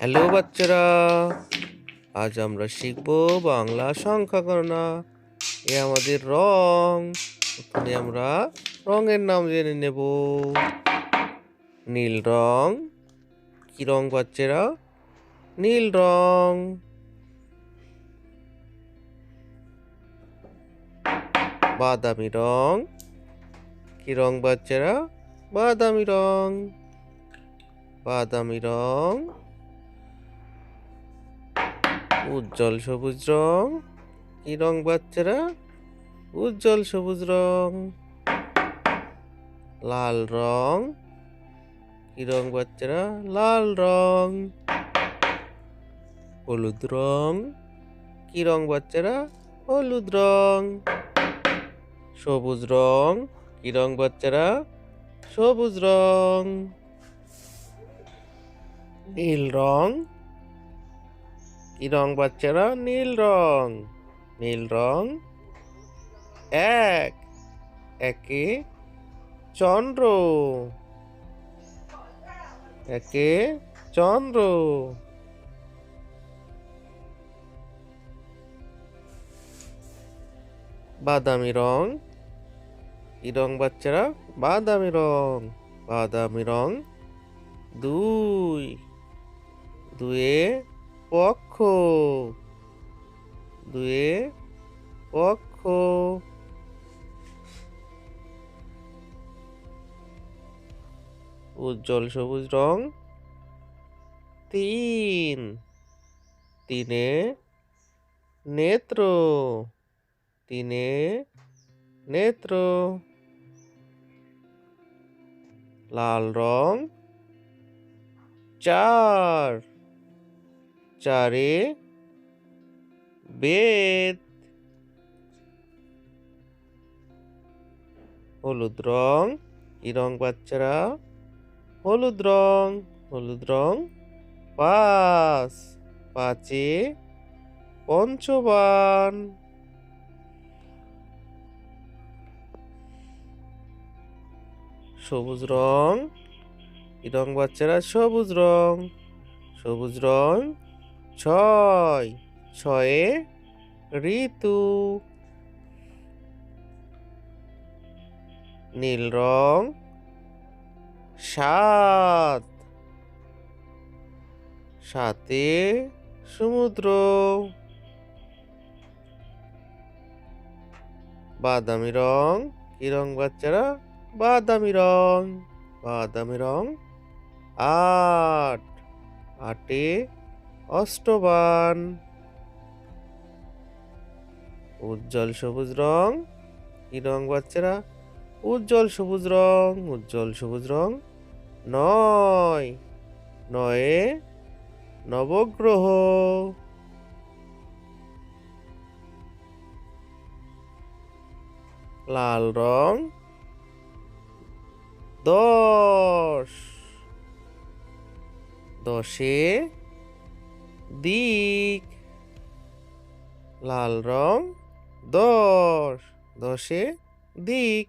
Hello বাচ্চারা, আজ আমরা শিখব বাংলা সংখ্যা গণনা। এ আমাদের রং। প্রথমে আমরা রঙের নাম জেনে নেব। নীল রং। কি রং বাচ্চারা? নীল রং। বাদামি রং। কি রং বাচ্চারা? বাদামি রং। বাদামি রং। উজ্জ্বল সবুজ রং। কি রং বাচ্চারা? উজ্জ্বল সবুজ রং। লাল রং। কি রং বাচ্চারা? লাল রং। হলুদ রং। কি রং বাচ্চারা? হলুদ রং। সবুজ রং। কি রং বাচ্চারা? সবুজ রং। নীল রং। কি রং বাচ্চারা? নীল রং। নীল রং। একে চন্দ্র। একে চন্দ্র। বাদামি রং। কি রং বাচ্চারা? বাদামি রং। বাদামি রং। দুয়ে পক্ষ। দুয়ে পক্ষ। উজ্জ্বল সবুজ রং। তিনে নেত্র। তিনে নেত্র। লাল রং। চারে বেদ। হলুদ রং। কি রং বাচ্চারা? হলুদ রং। হলুদ রং। পাঁচে পঞ্চবান। সবুজ রং। কি রং বাচ্চারা? সবুজ রং। সবুজ রং। ছয়ে ঋতু। নীল রং। সাতে সমুদ্র। বাদামি রং। কি রং বাচ্চারা? বাদামি রং। বাদামি রং। আটে অষ্টবান। উজ্জ্বল সবুজ রং। কি রং বাচ্চারা? উজ্জ্বল সবুজ রং। উজ্জ্বল সবুজ রং। নয়ে নবগ্রহ। লাল রং। দশে দিক। লাল রং। দশে দিক।